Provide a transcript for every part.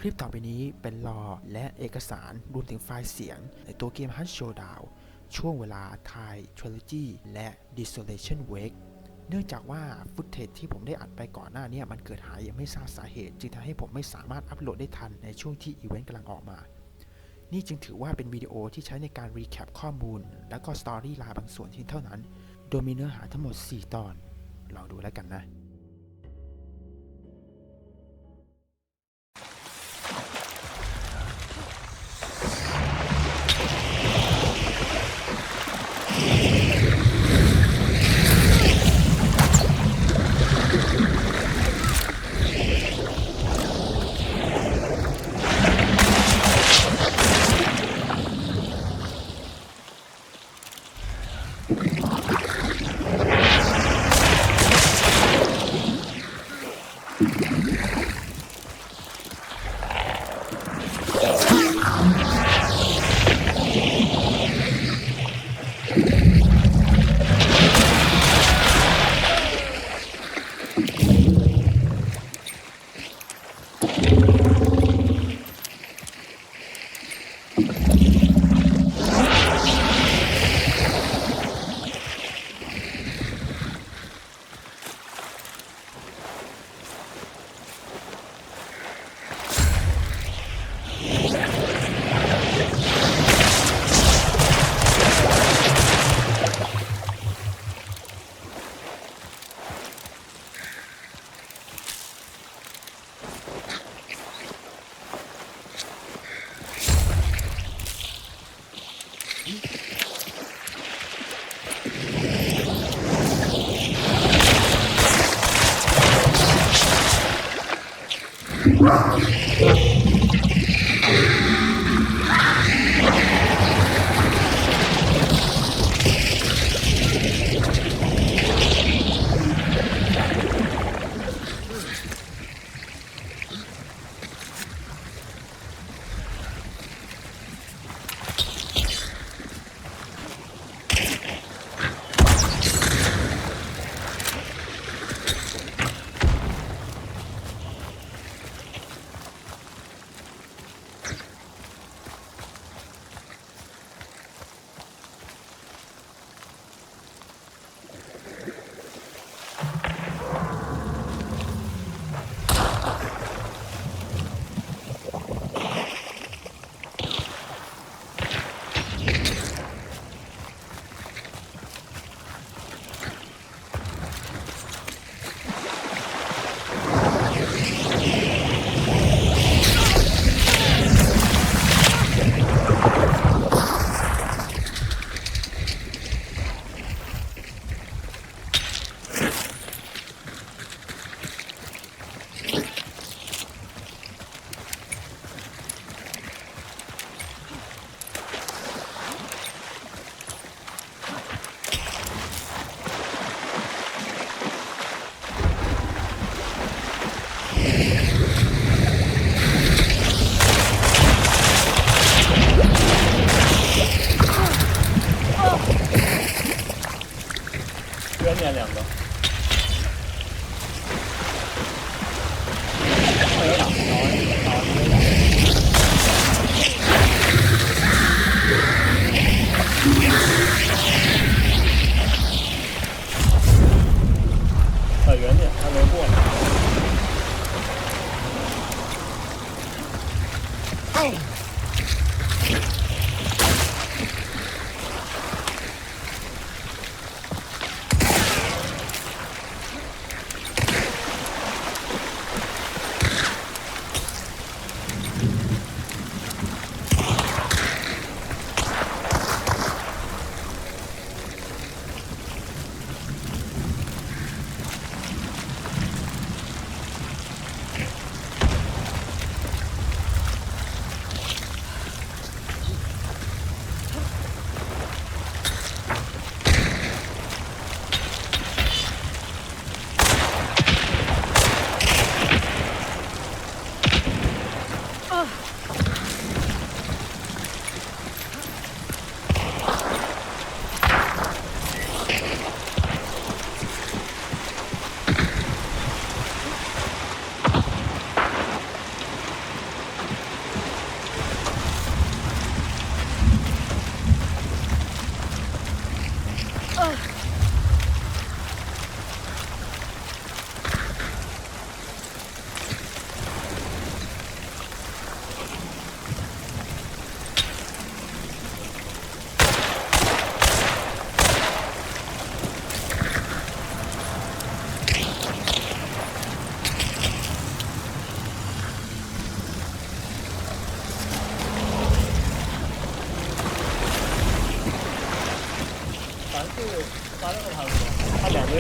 คลิปต่อไปนี้เป็นลอและเอกสารรวมถึงไฟล์เสียงในตัวเกม showdown ช่วงเวลา Thai Trilogy และ Desolation Wake เนื่องจากว่าฟุตเทจที่ผมได้อัดไปก่อนหน้านี้มันเกิดหายยังไม่ทราบสาเหตุจึงทำให้ผมไม่สามารถอัปโหลดได้ทันในช่วงที่อีเวนต์กำลังออกมานี่จึงถือว่าเป็นวิดีโอที่ใช้ในการรีแคปข้อมูลและก็สตอรี่ไลน์บางส่วนเท่านั้นโดยมีเนื้อหาทั้งหมด4ตอนลองดูแล้วกันนะ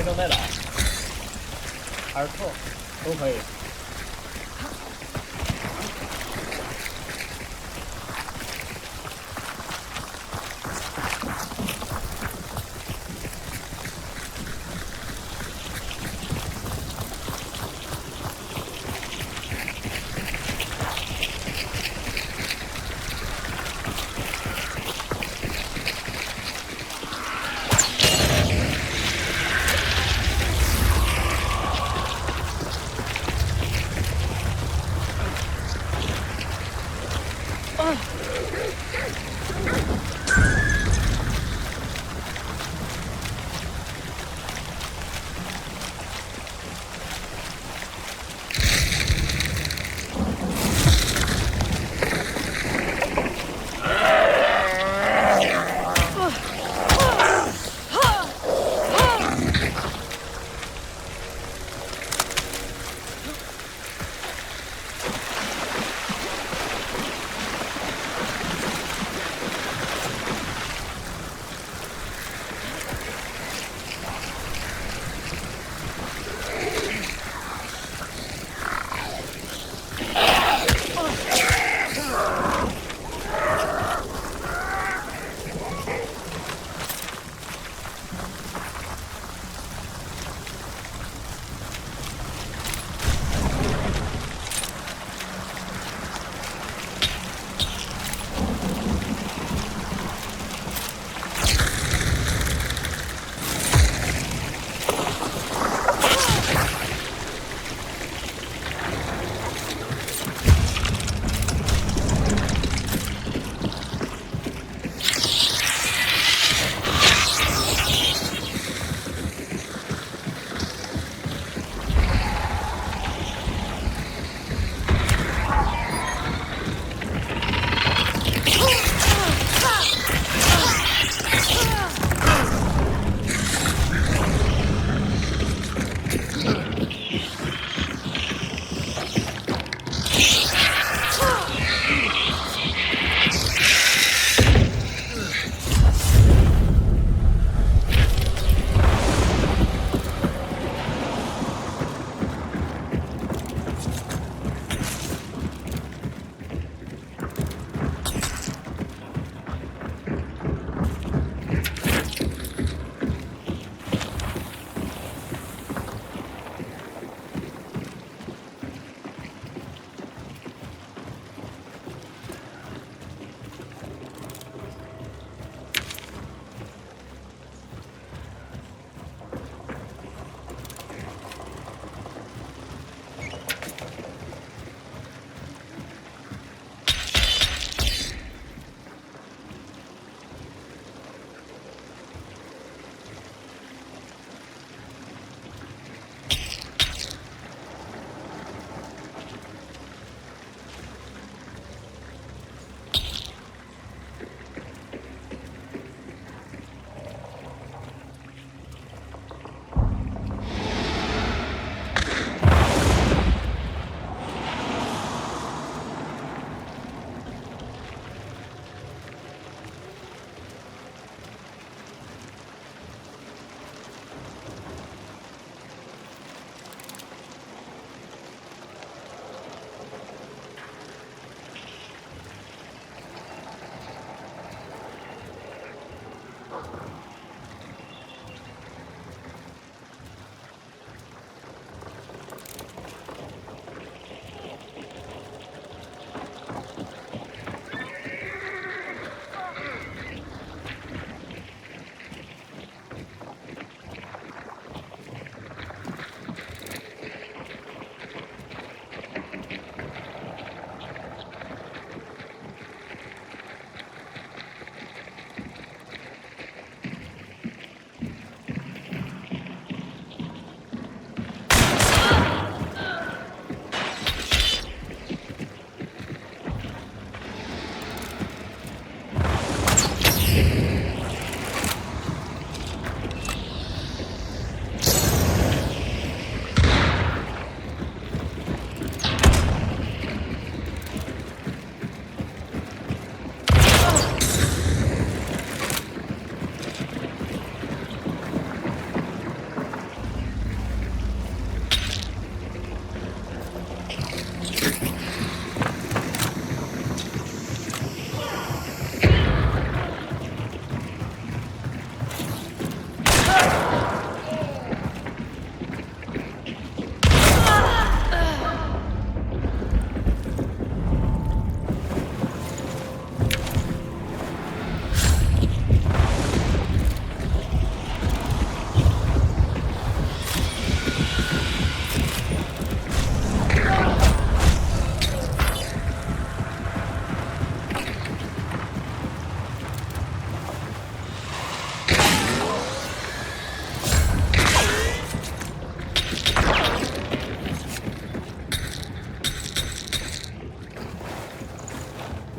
卫生在哪？还是错，都可以。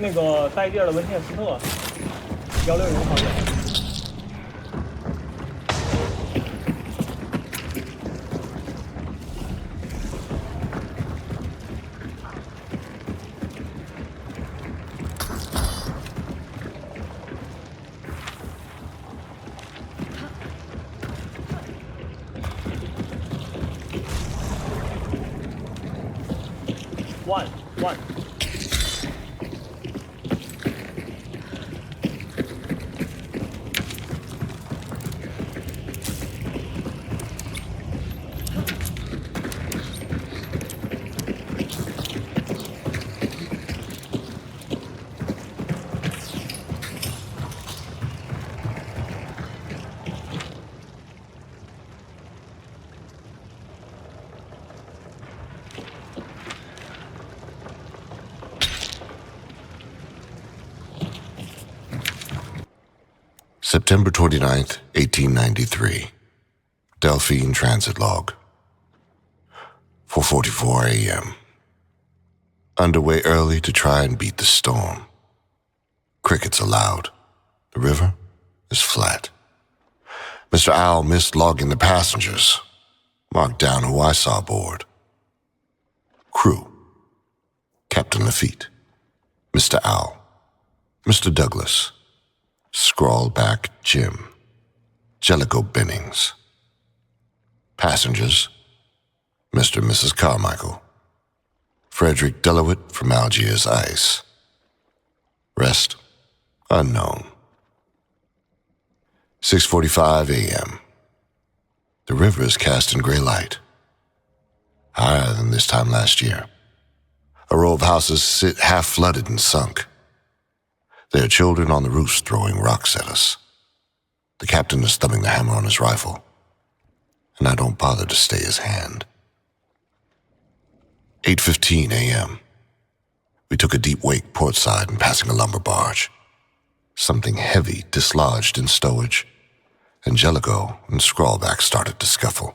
那个带地儿的文茜斯特160方向。One. September 29th, 1893. Delphine Transit Log. 4:44 a.m. Underway early to try and beat the storm. Crickets are loud. The river is flat. Mr. Owl missed logging the passengers. Marked down who I saw aboard. Crew. Captain Lafitte. Mr. Owl. Mr. Douglas. Scrawlback Jim. Jellicoe Bennings. Passengers. Mr. and Mrs. Carmichael. Frederick Delowitt from Algiers Ice. Rest unknown. 6:45 a.m. The river is cast in gray light. Higher than this time last year. A row of houses sit half flooded and sunk. There are children on the roofs throwing rocks at us. The captain is thumbing the hammer on his rifle, and I don't bother to stay his hand. 8:15 a.m. We took a deep wake portside and passing a lumber barge. Something heavy dislodged in stowage, and Jellicoe and Scrawlback started to scuffle.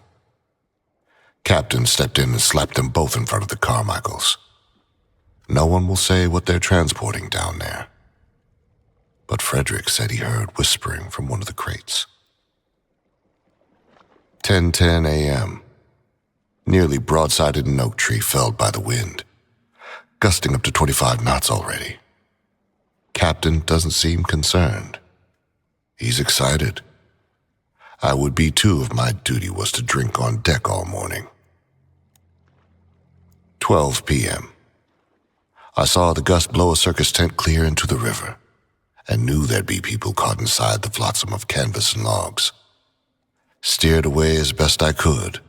Captain stepped in and slapped them both in front of the Carmichaels. No one will say what they're transporting down there. But Frederick said he heard whispering from one of the crates. 10:10 a.m. Nearly broadsided an oak tree felled by the wind, gusting up to 25 knots already. Captain doesn't seem concerned. He's excited. I would be too if my duty was to drink on deck all morning. 12 p.m. I saw the gust blow a circus tent clear into the river, and knew there'd be people caught inside the flotsam of canvas and logs. Steered away as best I could,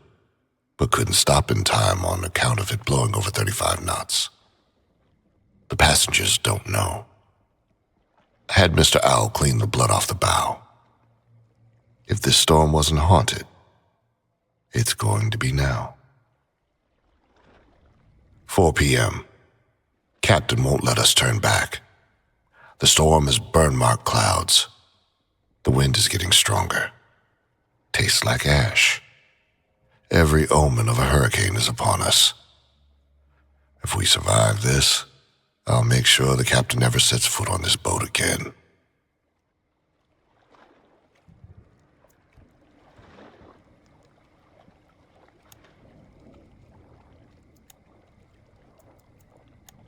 but couldn't stop in time on account of it blowing over 35 knots. The passengers don't know. I had Mr. Owl clean the blood off the bow. If this storm wasn't haunted, it's going to be now. 4 p.m. Captain won't let us turn back. The storm is burn-marked clouds. The wind is getting stronger. Tastes like ash. Every omen of a hurricane is upon us. If we survive this, I'll make sure the captain never sets foot on this boat again.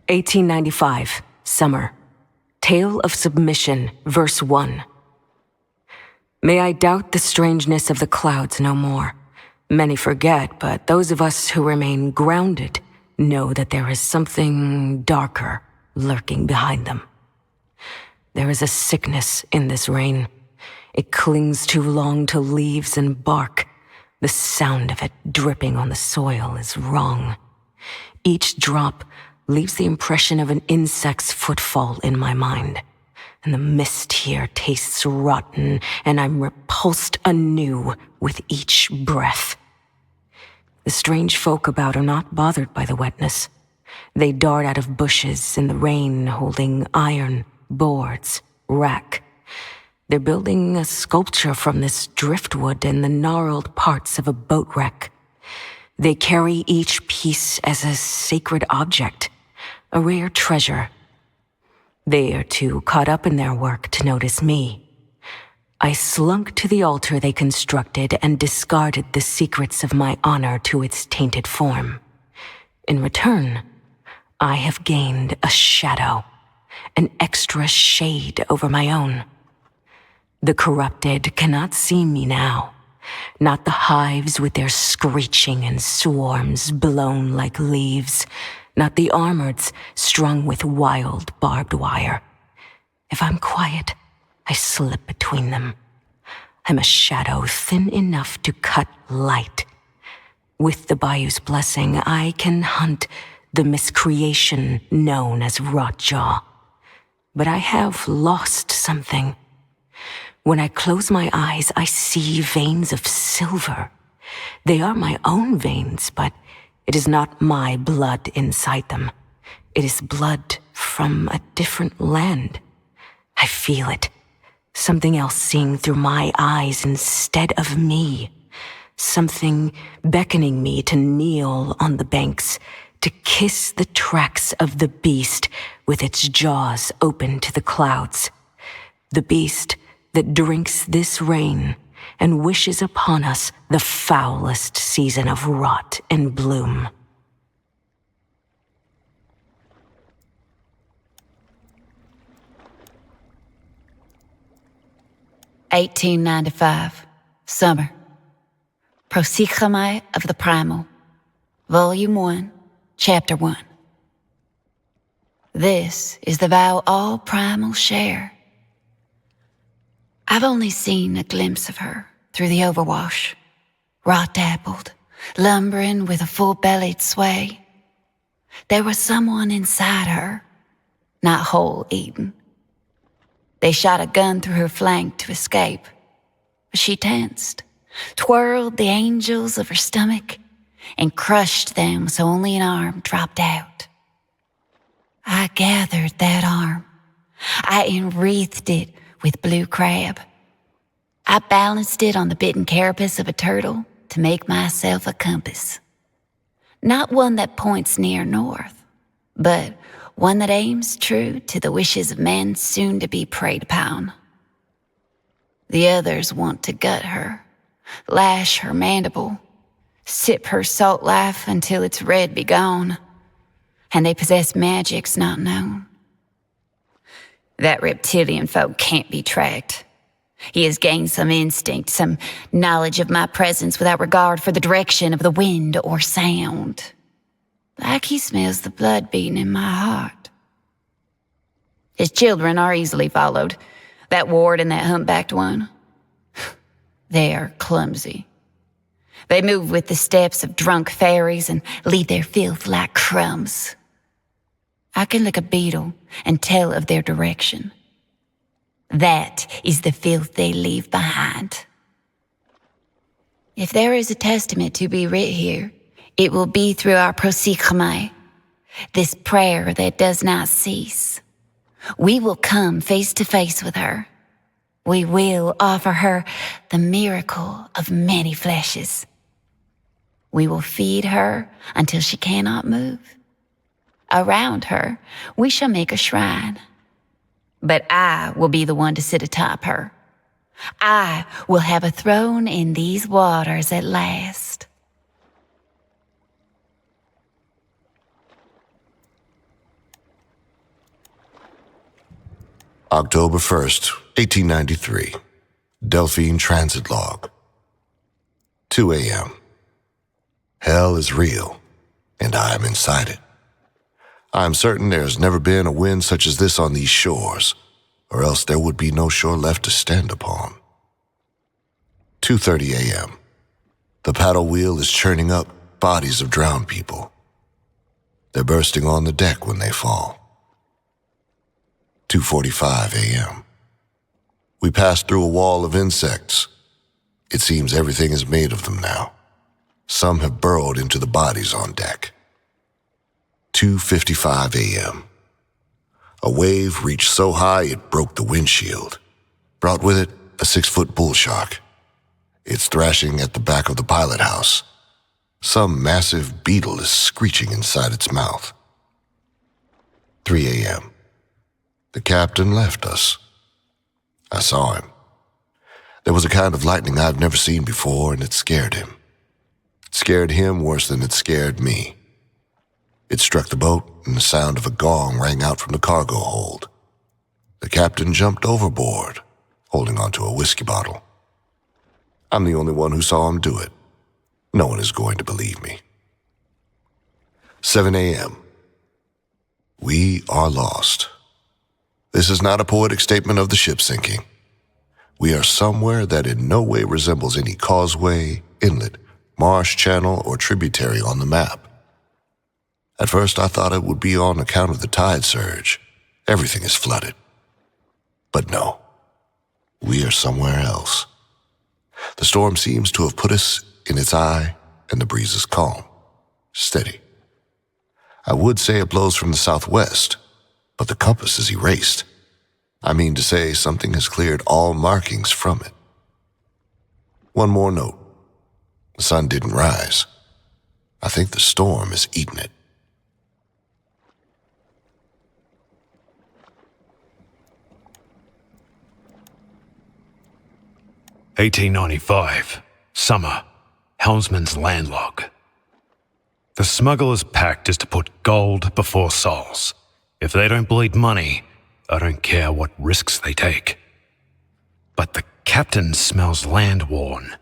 (1895) Summer. Tale of Submission, Verse 1. May I doubt the strangeness of the clouds no more. Many forget, but those of us who remain grounded know that there is something darker lurking behind them. There is a sickness in this rain. It clings too long to leaves and bark. The sound of it dripping on the soil is wrong. Each drop leaves the impression of an insect's footfall in my mind. And the mist here tastes rotten, and I'm repulsed anew with each breath. The strange folk about are not bothered by the wetness. They dart out of bushes in the rain, holding iron, boards, rack. They're building a sculpture from this driftwood and the gnarled parts of a boat wreck. They carry each piece as a sacred object, a rare treasure. They are too caught up in their work to notice me. I slunk to the altar they constructed and discarded the secrets of my honor to its tainted form. In return, I have gained a shadow, an extra shade over my own. The corrupted cannot see me now, not the hives with their screeching and swarms blown like leaves, not the armoreds strung with wild barbed wire. If I'm quiet, I slip between them. I'm a shadow thin enough to cut light. With the Bayou's blessing, I can hunt the miscreation known as Rotjaw. But I have lost something. When I close my eyes, I see veins of silver. They are my own veins, but it is not my blood inside them. It is blood from a different land. I feel it. Something else seeing through my eyes instead of me. Something beckoning me to kneel on the banks, to kiss the tracks of the beast with its jaws open to the clouds. The beast that drinks this rain and wishes upon us the foulest season of rot and bloom. (1895) Summer. Prosychomai of the Primal. Volume 1, Chapter 1. This is the vow all primals share. I've only seen a glimpse of her through the overwash, rot-dappled, lumbering with a full-bellied sway. There was someone inside her, not whole eaten. They shot a gun through her flank to escape, but she tensed, twirled the angels of her stomach, and crushed them so only an arm dropped out. I gathered that arm. I enwreathed it with blue crab. I balanced it on the bitten carapace of a turtle to make myself a compass. Not one that points near north, but one that aims true to the wishes of men soon to be preyed upon. The others want to gut her, lash her mandible, sip her salt life until its red be gone, and they possess magics not known. That reptilian folk can't be tracked. He has gained some instinct, some knowledge of my presence without regard for the direction of the wind or sound. Like he smells the blood beating in my heart. His children are easily followed. That ward and that humpbacked one. They are clumsy. They move with the steps of drunk fairies and leave their filth like crumbs. I can lick a beetle and tell of their direction. That is the filth they leave behind. If there is a testament to be writ here, it will be through our prosychomai, this prayer that does not cease. We will come face to face with her. We will offer her the miracle of many fleshes. We will feed her until she cannot move. Around her, we shall make a shrine. But I will be the one to sit atop her. I will have a throne in these waters at last. October 1st, 1893. Delphine Transit Log. 2 a.m. Hell is real, and I am inside it. I am certain there has never been a wind such as this on these shores, or else there would be no shore left to stand upon. 2:30 a.m. The paddle wheel is churning up bodies of drowned people. They're bursting on the deck when they fall. 2:45 a.m. We pass through a wall of insects. It seems everything is made of them now. Some have burrowed into the bodies on deck. 2:55 a.m. A wave reached so high it broke the windshield, brought with it a 6-foot bull shark. It's thrashing at the back of the pilot house. Some massive beetle is screeching inside its mouth. 3 a.m. The captain left us. I saw him. There was a kind of lightning I've never seen before, and it scared him. It scared him worse than it scared me. It struck the boat, and the sound of a gong rang out from the cargo hold. The captain jumped overboard, holding onto a whiskey bottle. I'm the only one who saw him do it. No one is going to believe me. 7 a.m. We are lost. This is not a poetic statement of the ship sinking. We are somewhere that in no way resembles any causeway, inlet, marsh channel, or tributary on the map. At first, I thought it would be on account of the tide surge. Everything is flooded. But no, we are somewhere else. The storm seems to have put us in its eye, and the breeze is calm, steady. I would say it blows from the southwest, but the compass is erased. I mean to say something has cleared all markings from it. One more note. The sun didn't rise. I think the storm is eating it. "1895, summer, helmsman's landlog. The smuggler's pact is to put gold before souls. If they don't bleed money, I don't care what risks they take. But the captain smells land-worn.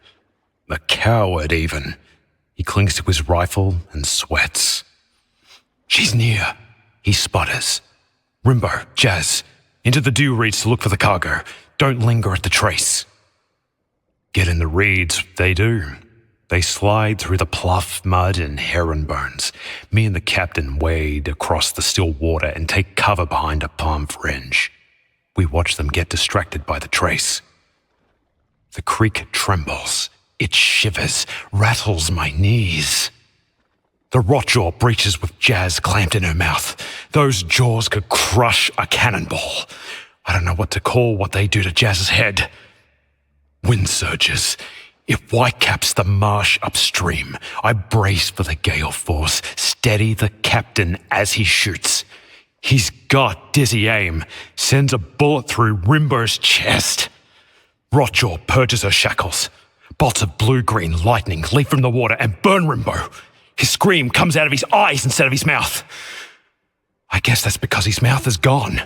A coward, even. He clings to his rifle and sweats. She's near. He sputters. Rimbo, Jazz, into the dew reeds to look for the cargo. Don't linger at the trace. Get in the reeds, they do. They slide through the pluff, mud, and heron bones. Me and the captain wade across the still water and take cover behind a palm fringe. We watch them get distracted by the trace. The creek trembles. It shivers, rattles my knees. The rotjaw breaches with Jazz clamped in her mouth. Those jaws could crush a cannonball. I don't know what to call what they do to Jazz's head. Wind surges. It whitecaps the marsh upstream. I brace for the gale force, steady the captain as he shoots. He's got dizzy aim, sends a bullet through Rimbo's chest. Rotjaw purges her shackles. Bolts of blue-green lightning leap from the water and burn Rimbo. His scream comes out of his eyes instead of his mouth. I guess that's because his mouth is gone.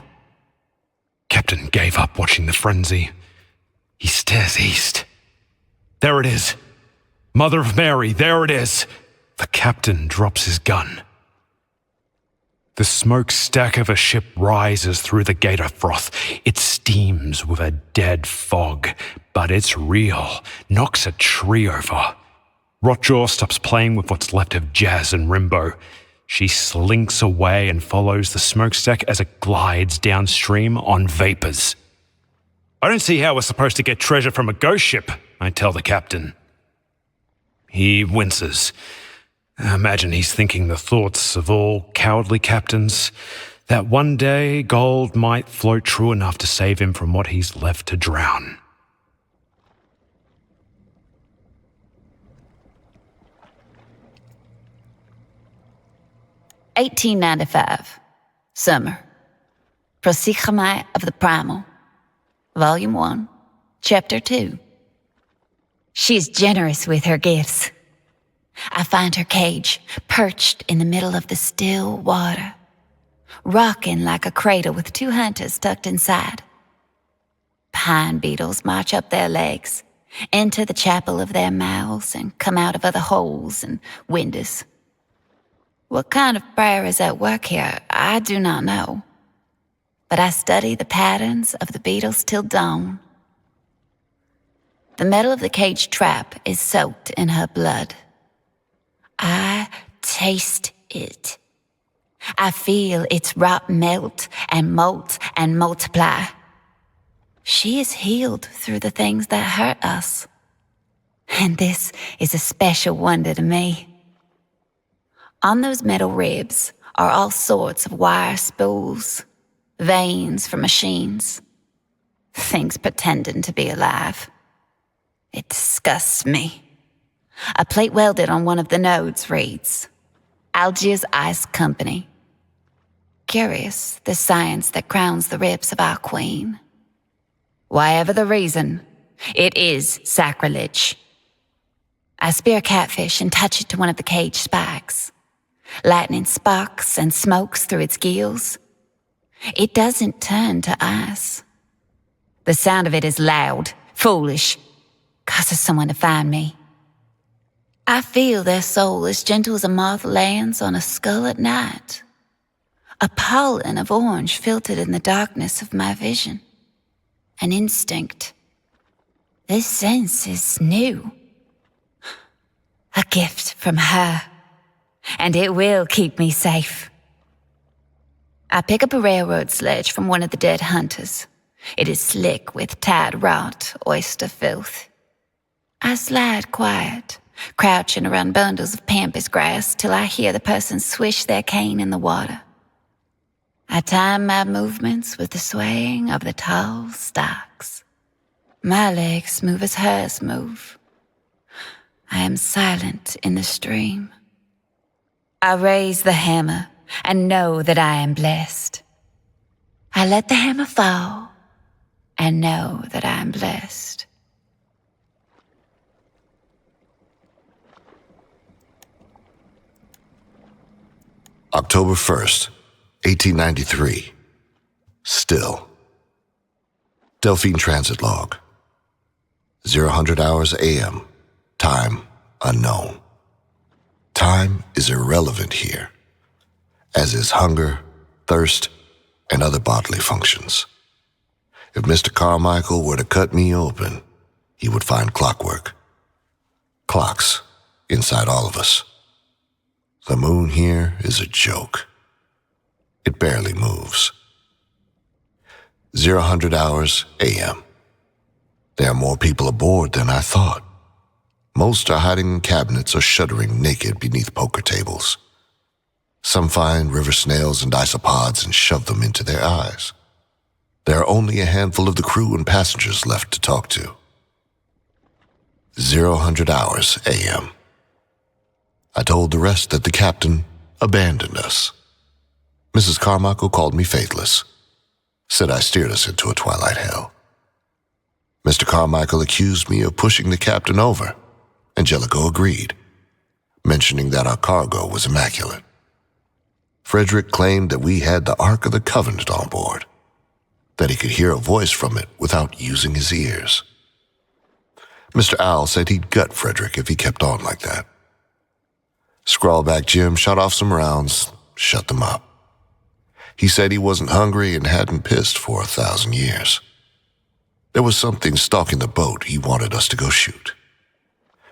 Captain gave up watching the frenzy. He stares east. There it is. Mother of Mary, there it is. The captain drops his gun. The smokestack of a ship rises through the gator froth. It steams with a dead fog, but it's real. Knocks a tree over. Rotjaw stops playing with what's left of Jazz and Rimbo. She slinks away and follows the smokestack as it glides downstream on vapors. I don't see how we're supposed to get treasure from a ghost ship, I tell the captain. He winces. I imagine he's thinking the thoughts of all cowardly captains, that one day gold might float true enough to save him from what he's left to drown. "1895, summer. Prosigame of the Primal. Volume 1, Chapter 2. She's generous with her gifts. I find her cage perched in the middle of the still water, rocking like a cradle with 2 hunters tucked inside. Pine beetles march up their legs, enter the chapel of their mouths, and come out of other holes and windows. What kind of prayer is at work here, I do not know. But I study the patterns of the beetles till dawn. The metal of the cage trap is soaked in her blood. I taste it. I feel its rot melt and molt and multiply. She is healed through the things that hurt us. And this is a special wonder to me. On those metal ribs are all sorts of wire spools, veins from machines, things pretending to be alive. It disgusts me. A plate welded on one of the nodes reads, Algiers Ice Company. curious, the science that crowns the ribs of our queen. Whatever the reason, it is sacrilege. I spear a catfish and touch it to one of the cage spikes. Lightning sparks and smokes through its gills. It doesn't turn to ice. The sound of it is loud, foolish, causes someone to find me. I feel their soul as gentle as a moth lands on a skull at night. A pollen of orange filtered in the darkness of my vision. An instinct. This sense is new. A gift from her. And it will keep me safe. I pick up a railroad sledge from one of the dead hunters. It is slick with tide rot, oyster filth. I slide quiet, crouching around bundles of pampas grass till I hear the person swish their cane in the water. I time my movements with the swaying of the tall stalks. My legs move as hers move. I am silent in the stream. I raise the hammer and know that I am blessed. I let the hammer fall and know that I am blessed. October 1st, 1893. Still. Delphine Transit Log. 0000 hours AM. Time unknown. Time is irrelevant here, as is hunger, thirst, and other bodily functions. If Mr. Carmichael were to cut me open, he would find clockwork. Clocks inside all of us. The moon here is a joke. It barely moves. 0000 hours AM. There are more people aboard than I thought. Most are hiding in cabinets or shuddering naked beneath poker tables. Some find river snails and isopods and shove them into their eyes. There are only a handful of the crew and passengers left to talk to. 0000 hours AM. I told the rest that the captain abandoned us. Mrs. Carmichael called me faithless, said I steered us into a twilight hell. Mr. Carmichael accused me of pushing the captain over. Angelico agreed, mentioning that our cargo was immaculate. Frederick claimed that we had the Ark of the Covenant on board, that he could hear a voice from it without using his ears. Mr. Owl said he'd gut Frederick if he kept on like that. Scrawlback Jim shot off some rounds, shut them up. He said he wasn't hungry and hadn't pissed for 1,000 years. There was something stalking the boat he wanted us to go shoot.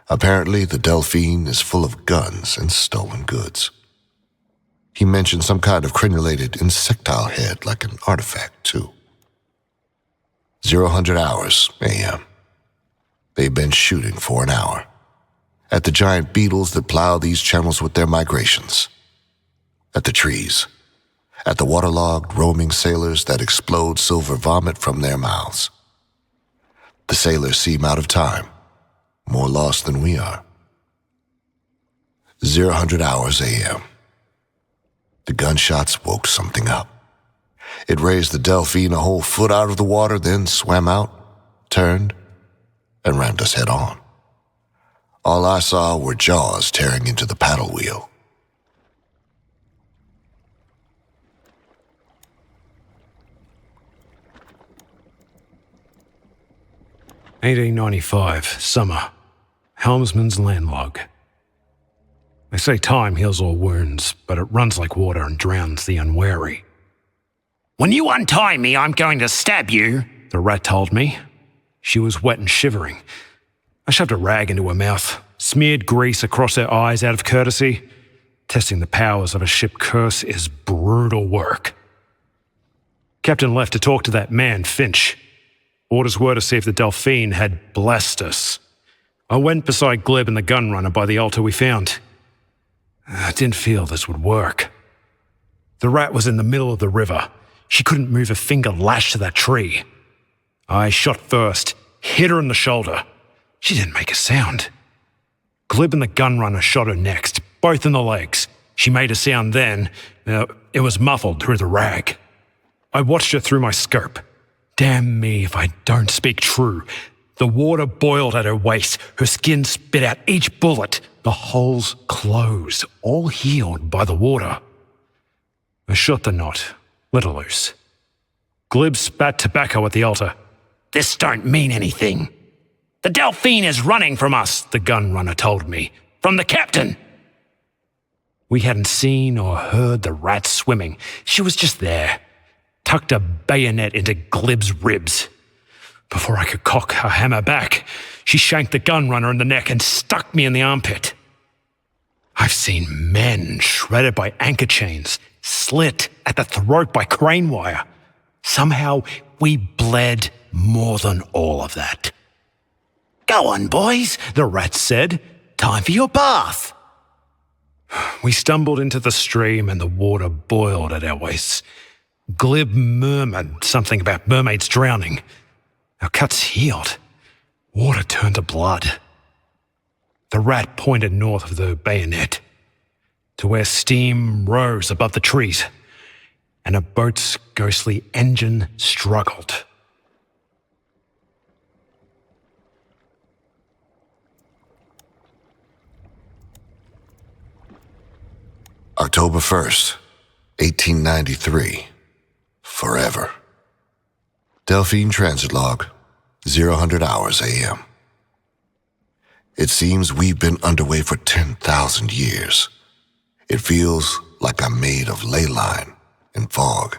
Apparently, the Delphine is full of guns and stolen goods. He mentioned some kind of crenulated insectile head like an artifact, too. 0000 hours AM. They've been shooting for an hour at the giant beetles that plow these channels with their migrations, at the trees, at the waterlogged roaming sailors that explode silver vomit from their mouths. The sailors seem out of time, more lost than we are. 0000 hours AM. The gunshots woke something up. It raised the Delphine a whole foot out of the water, then swam out, turned, and rammed us head on. All I saw were jaws tearing into the paddle wheel. "1895, summer. Helmsman's landlog. They say time heals all wounds, but it runs like water and drowns the unwary. When you untie me, I'm going to stab you, the rat told me. She was wet and shivering. I shoved a rag into her mouth, smeared grease across her eyes out of courtesy. Testing the powers of a ship curse is brutal work. Captain left to talk to that man, Finch. Orders were to see if the Delphine had blessed us. I went beside Gleb and the gunrunner by the altar we found. I didn't feel this would work. The rat was in the middle of the river. She couldn't move a finger lashed to that tree. I shot first, hit her in the shoulder. She didn't make a sound. Glib and the gunrunner shot her next, both in the legs. She made a sound then. It was muffled through the rag. I watched her through my scope. Damn me if I don't speak true. The water boiled at her waist. Her skin spit out each bullet. The holes closed, all healed by the water. I shot the knot, let her loose. Glib spat tobacco at the altar. "This don't mean anything. The Delphine is running from us," the gun runner told me. "From the captain." We hadn't seen or heard the rat swimming. She was just there, tucked a bayonet into Glib's ribs. Before I could cock her hammer back, she shanked the gun runner in the neck and stuck me in the armpit. I've seen men shredded by anchor chains, slit at the throat by crane wire. Somehow we bled more than all of that. "Go on, boys," the rat said. "Time for your bath." We stumbled into the stream and the water boiled at our waists. Glib murmured something about mermaids drowning. Our cuts healed. Water turned to blood. The rat pointed north of the bayonet, to where steam rose above the trees, and a boat's ghostly engine struggled. October 1st, 1893. Forever. Delphine Transit Log, 0000 hours AM. It seems we've been underway for 10,000 years. It feels like I'm made of ley line and fog.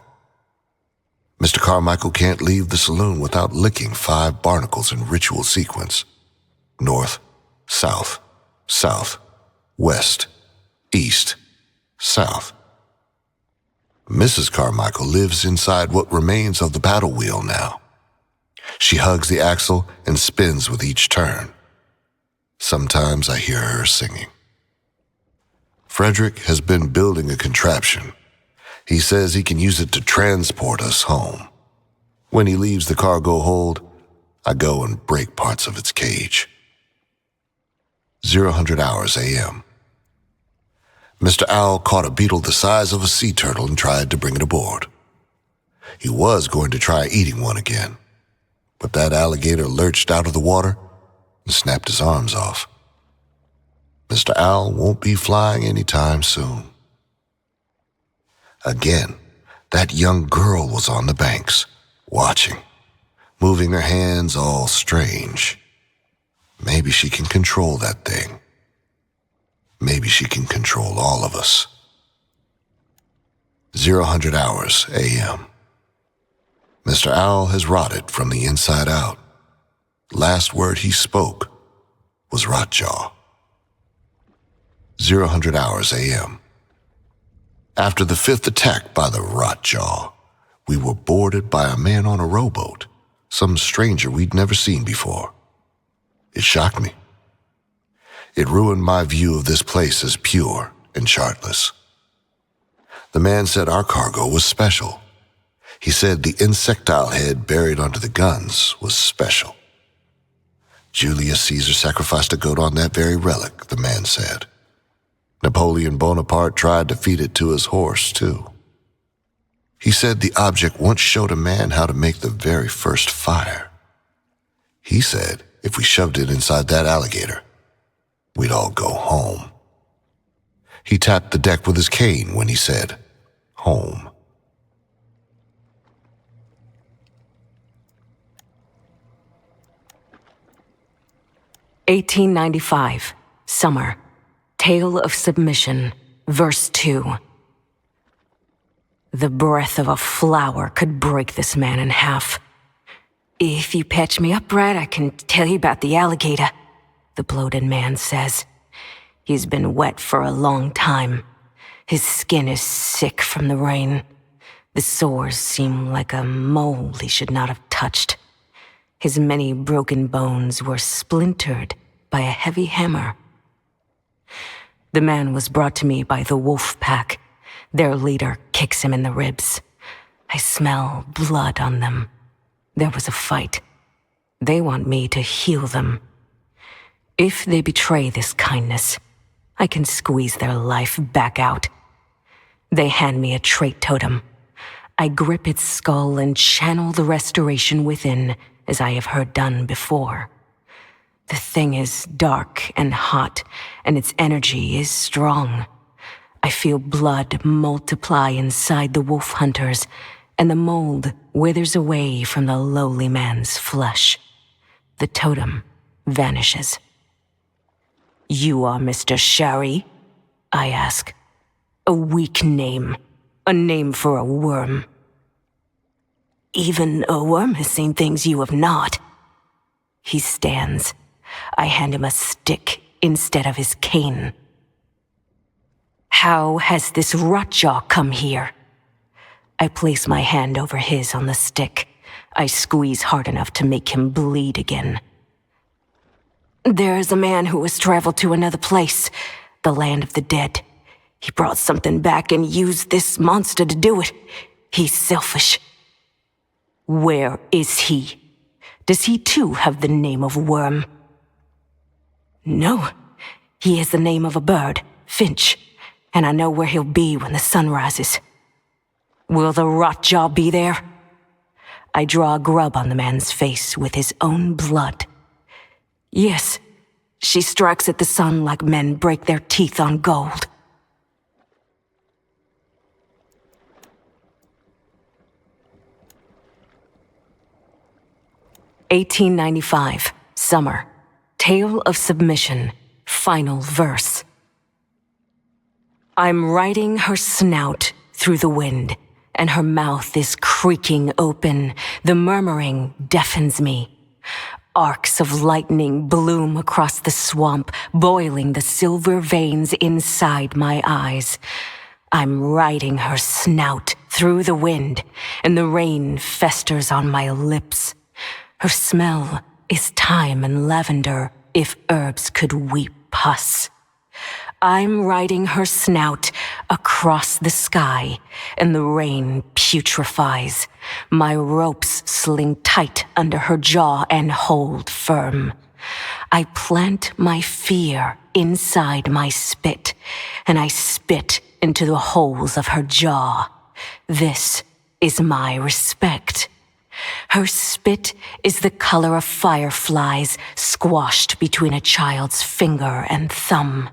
Mr. Carmichael can't leave the saloon without licking 5 barnacles in ritual sequence. North, south, south, west, east, south. Mrs. Carmichael lives inside what remains of the battle wheel now. She hugs the axle and spins with each turn. Sometimes I hear her singing. Frederick has been building a contraption. He says he can use it to transport us home. When he leaves the cargo hold, I go and break parts of its cage. 0000 hours AM. Mr. Owl caught a beetle the size of a sea turtle and tried to bring it aboard. He was going to try eating one again, but that alligator lurched out of the water and snapped his arms off. Mr. Owl won't be flying anytime soon. Again, that young girl was on the banks, watching, moving her hands all strange. Maybe she can control that thing. Maybe she can control all of us. 0000 hours AM. Mr. Owl has rotted from the inside out. Last word he spoke was rotjaw. 0000 hours AM. After the 5th attack by the rotjaw, we were boarded by a man on a rowboat, some stranger we'd never seen before. It shocked me. It ruined my view of this place as pure and chartless. The man said our cargo was special. He said the insectile head buried under the guns was special. Julius Caesar sacrificed a goat on that very relic, the man said. Napoleon Bonaparte tried to feed it to his horse, too. He said the object once showed a man how to make the very first fire. He said if we shoved it inside that alligator, we'd all go home. He tapped the deck with his cane when he said, home. (1895) Summer. Tale of Submission, Verse 2. The breath of a flower could break this man in half. "If you patch me up right, I can tell you about the alligator," the bloated man says. He's been wet for a long time. His skin is sick from the rain. The sores seem like a mole he should not have touched. His many broken bones were splintered by a heavy hammer. The man was brought to me by the wolf pack. Their leader kicks him in the ribs. I smell blood on them. There was a fight. They want me to heal them. If they betray this kindness, I can squeeze their life back out. They hand me a trait totem. I grip its skull and channel the restoration within, as I have heard done before. The thing is dark and hot, and its energy is strong. I feel blood multiply inside the wolf hunters, and the mold withers away from the lowly man's flesh. The totem vanishes. You are Mr. Shari? I ask. A weak name. A name for a worm. Even a worm has seen things you have not. He stands. I hand him a stick instead of his cane. How has this rotjaw come here? I place my hand over his on the stick. I squeeze hard enough to make him bleed again. There is a man who has traveled to another place, the land of the dead. He brought something back and used this monster to do it. He's selfish. Where is he? Does he too have the name of Worm? No, he has the name of a bird, Finch, and I know where he'll be when the sun rises. Will the rotjaw be there? I draw a grub on the man's face with his own blood. Yes, she strikes at the sun like men break their teeth on gold. (1895) Summer. Tale of Submission. Final verse. I'm riding her snout through the wind, and her mouth is creaking open. The murmuring deafens me. Arcs of lightning bloom across the swamp, boiling the silver veins inside my eyes. I'm riding her snout through the wind, and the rain festers on my lips. Her smell is thyme and lavender, if herbs could weep pus. I'm riding her snout across the sky, and the rain putrefies. My ropes sling tight under her jaw and hold firm. I plant my fear inside my spit, and I spit into the holes of her jaw. This is my respect. Her spit is the color of fireflies squashed between a child's finger and thumb.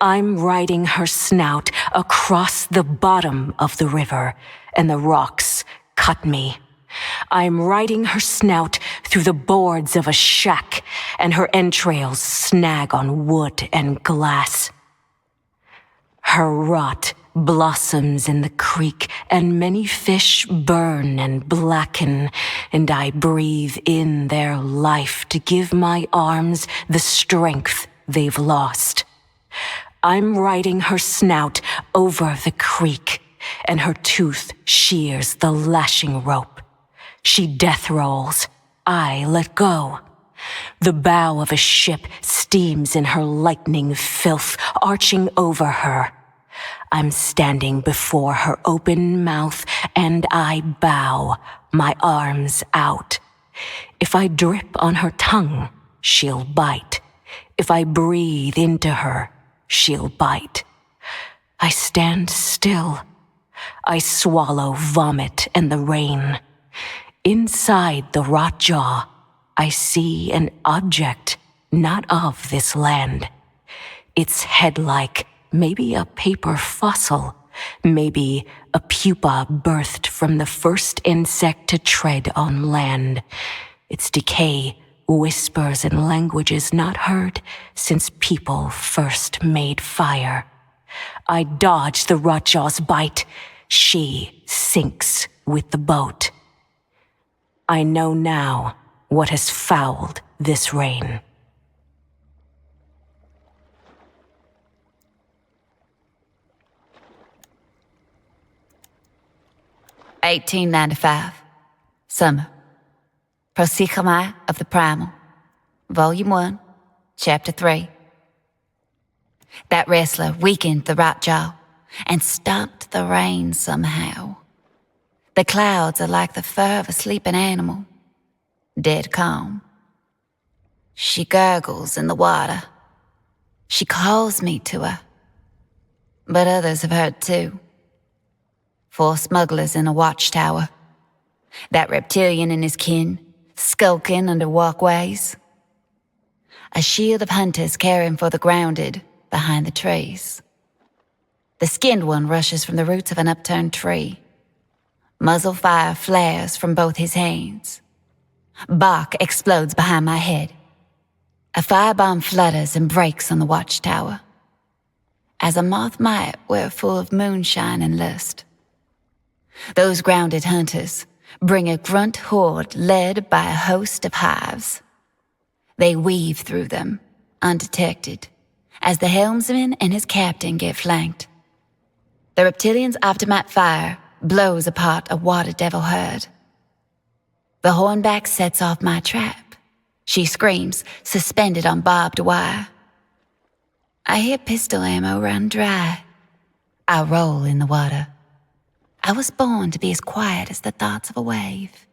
I'm riding her snout across the bottom of the river, and the rocks cut me. I'm riding her snout through the boards of a shack, and her entrails snag on wood and glass. Her rot blossoms in the creek, and many fish burn and blacken, and I breathe in their life to give my arms the strength they've lost. I'm riding her snout over the creek, and her tooth shears the lashing rope. She death rolls. I let go. The bow of a ship steams in her lightning filth, arching over her. I'm standing before her open mouth, and I bow, my arms out. If I drip on her tongue, she'll bite. If I breathe into her, she'll bite. I stand still. I swallow vomit and the rain. Inside the rotjaw, I see an object not of this land. Its head-like, maybe a paper fossil, maybe a pupa birthed from the first insect to tread on land. Its decay whispers in languages not heard since people first made fire. I dodge the rotjaw's bite. She sinks with the boat. I know now what has fouled this rain. (1895) Summer. Prosikhamai of the Primal. Volume 1, Chapter 3. That wrestler weakened the rotjaw and stopped the rain somehow. The clouds are like the fur of a sleeping animal, dead calm. She gurgles in the water. She calls me to her. But others have heard too. 4 smugglers in a watchtower. That reptilian and his kin, skulking under walkways. A shield of hunters caring for the grounded behind the trees. The skinned one rushes from the roots of an upturned tree. Muzzle fire flares from both his hands. Bark explodes behind my head. A firebomb flutters and breaks on the watchtower. As a moth might, we're full of moonshine and lust. Those grounded hunters bring a grunt horde led by a host of hives. They weave through them, undetected, as the helmsman and his captain get flanked. The reptilian's aftermath fire blows apart a water devil herd. The hornback sets off my trap. She screams, suspended on barbed wire. I hear pistol ammo run dry. I roll in the water. I was born to be as quiet as the thoughts of a wave.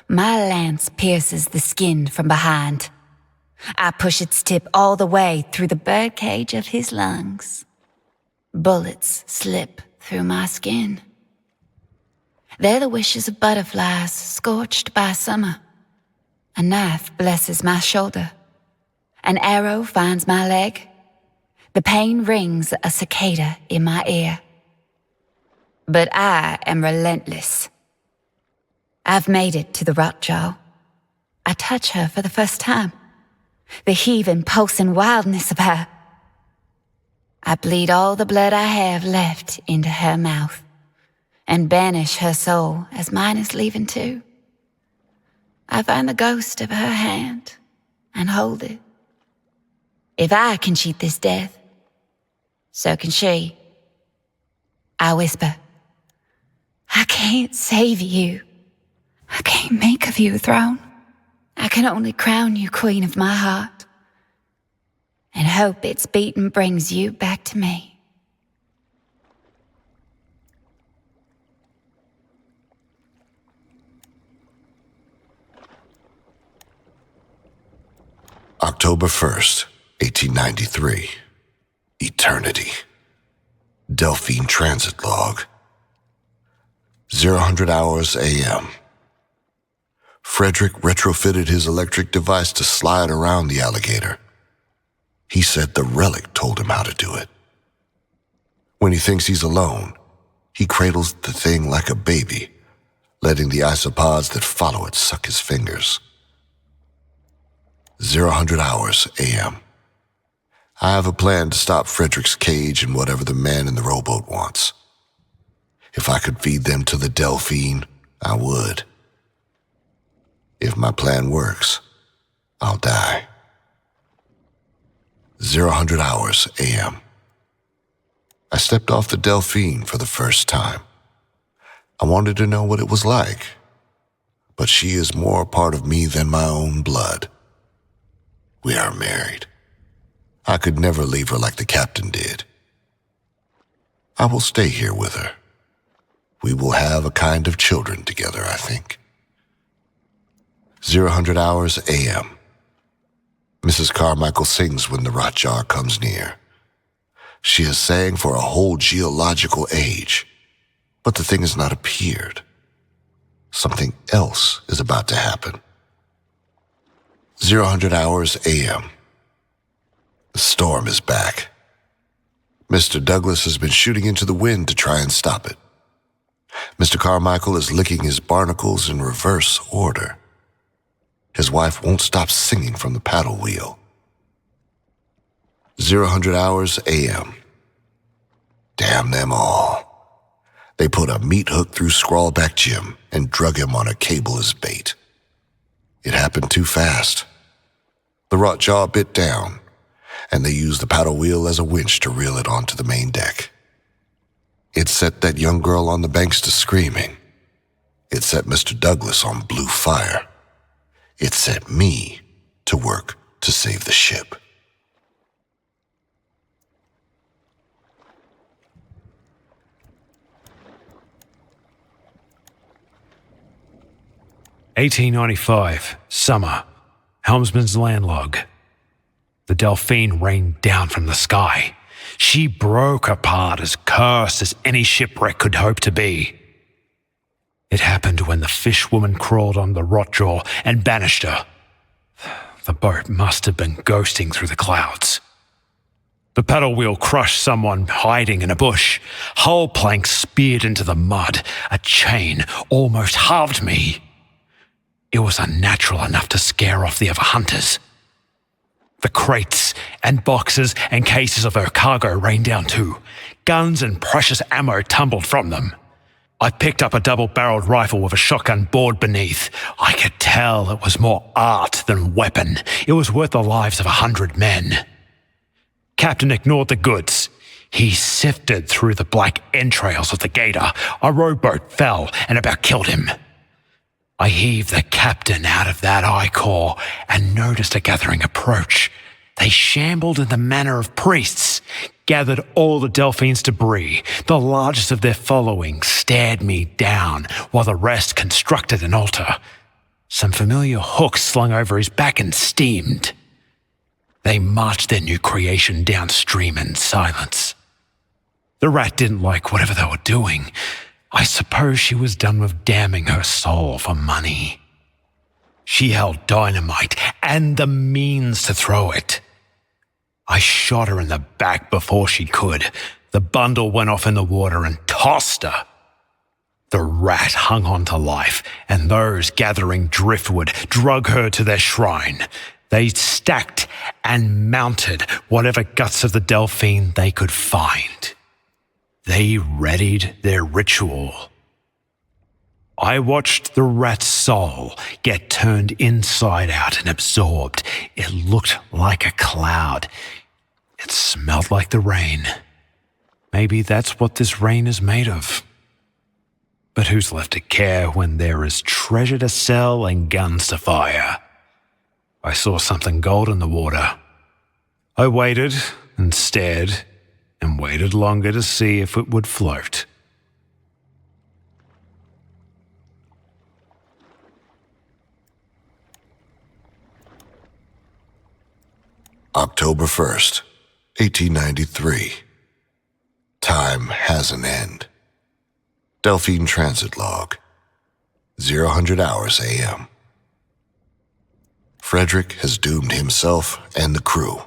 My lance pierces the skin from behind. I push its tip all the way through the birdcage of his lungs. Bullets slip through my skin. They're the wishes of butterflies scorched by summer. A knife blesses my shoulder. An arrow finds my leg. The pain rings a cicada in my ear. But I am relentless. I've made it to the rotjaw. I touch her for the first time. The heaving, pulsing wildness of her. I bleed all the blood I have left into her mouth and banish her soul as mine is leaving too. I find the ghost of her hand and hold it. If I can cheat this death, so can she. I whisper, I can't save you. I can't make of you a throne. I can only crown you queen of my heart and hope its beating brings you back to me. October 1st, 1893. Eternity. Delphine Transit Log. 0000 hours a.m. Frederick retrofitted his electric device to slide around the alligator. He said the relic told him how to do it. When he thinks he's alone, he cradles the thing like a baby, letting the isopods that follow it suck his fingers. 0000 hours a.m. I have a plan to stop Frederick's cage and whatever the man in the rowboat wants. If I could feed them to the Delphine, I would. If my plan works, I'll die. 0000 hours a.m. I stepped off the Delphine for the first time. I wanted to know what it was like, but she is more a part of me than my own blood. We are married. I could never leave her like the captain did. I will stay here with her. We will have a kind of children together, I think. 0000 hours a.m. Mrs. Carmichael sings when the rotjar comes near. She has sang for a whole geological age, but the thing has not appeared. Something else is about to happen. 0000 hours a.m. The storm is back. Mr. Douglas has been shooting into the wind to try and stop it. Mr. Carmichael is licking his barnacles in reverse order. His wife won't stop singing from the paddle wheel. 0000 hours a.m. Damn them all. They put a meat hook through Scrawlback Jim and drug him on a cable as bait. It happened too fast. The rotjaw bit down, and they used the paddle wheel as a winch to reel it onto the main deck. It set that young girl on the banks to screaming. It set Mr. Douglas on blue fire. It set me to work to save the ship. "1895, summer. Helmsman's landlog. The Delphine rained down from the sky. She broke apart as cursed as any shipwreck could hope to be. It happened when the fish woman crawled on the rotjaw and banished her. The boat must have been ghosting through the clouds. The paddle wheel crushed someone hiding in a bush. Hull planks speared into the mud. A chain almost halved me. It was unnatural enough to scare off the other hunters. The crates and boxes and cases of her cargo rained down too. Guns and precious ammo tumbled from them. I picked up a double-barreled rifle with a shotgun bored beneath. I could tell it was more art than weapon. It was worth the lives of 100 men. Captain ignored the goods. He sifted through the black entrails of the gator. A rowboat fell and about killed him. I heaved the captain out of that I-core and noticed a gathering approach. They shambled in the manner of priests, gathered all the Delphine's debris. The largest of their following stared me down, while the rest constructed an altar. Some familiar hooks slung over his back and steamed. They marched their new creation downstream in silence. The rat didn't like whatever they were doing. I suppose she was done with damning her soul for money. She held dynamite and the means to throw it. I shot her in the back before she could. The bundle went off in the water and tossed her. The rat hung on to life, and those gathering driftwood drug her to their shrine. They stacked and mounted whatever guts of the Delphine they could find. They readied their ritual. I watched the rat's soul get turned inside out and absorbed. It looked like a cloud. It smelled like the rain. Maybe that's what this rain is made of. But who's left to care when there is treasure to sell and guns to fire? I saw something gold in the water. I waited and stared and waited longer to see if it would float. October 1st, 1893. Time has an end. Delphine Transit Log, 0000 hours a.m. Frederick has doomed himself and the crew.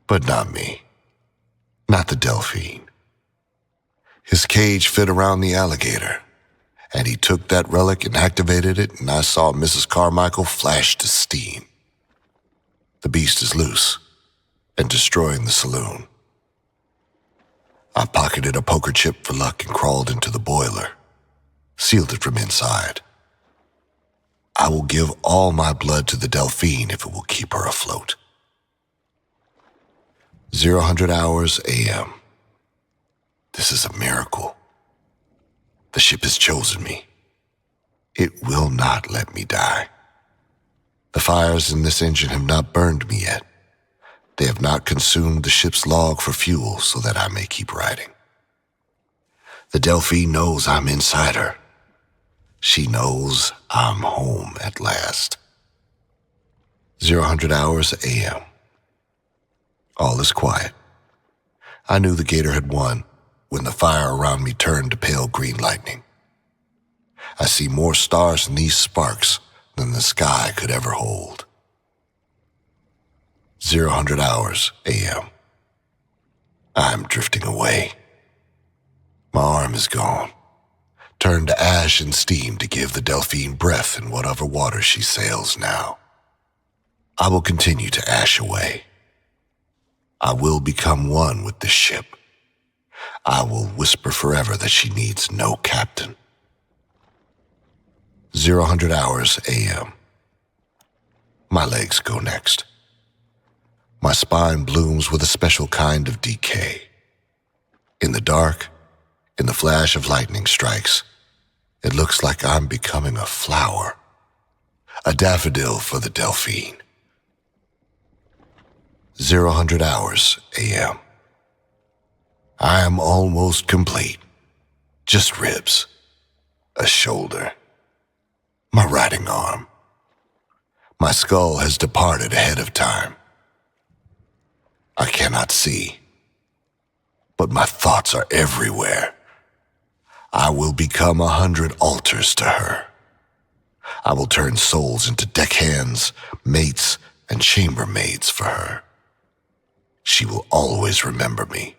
But not me. Not the Delphine. His cage fit around the alligator, and he took that relic and activated it, and I saw Mrs. Carmichael flash to steam. The beast is loose and destroying the saloon. I pocketed a poker chip for luck and crawled into the boiler, sealed it from inside. I will give all my blood to the Delphine if it will keep her afloat. 0000 hours a.m. This is a miracle. The ship has chosen me. It will not let me die. The fires in this engine have not burned me yet. They have not consumed the ship's log for fuel so that I may keep riding. The Delphine knows I'm inside her. She knows I'm home at last. 0000 hours a.m. All is quiet. I knew the gator had won when the fire around me turned to pale green lightning. I see more stars in these sparks than the sky could ever hold. 0000 hours a.m. I'm drifting away. My arm is gone, turned to ash and steam to give the Delphine breath in whatever water she sails now. I will continue to ash away. I will become one with this ship. I will whisper forever that she needs no captain. 0000 hours a.m. My legs go next. My spine blooms with a special kind of decay. In the dark, in the flash of lightning strikes, it looks like I'm becoming a flower, a daffodil for the Delphine. 0000 hours a.m. I am almost complete. Just ribs, a shoulder, my riding arm. My skull has departed ahead of time. I cannot see, but my thoughts are everywhere. I will become 100 altars to her. I will turn souls into deckhands, mates, and chambermaids for her. She will always remember me.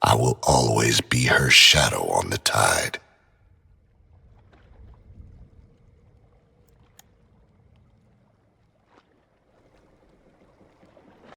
I will always be her shadow on the tide.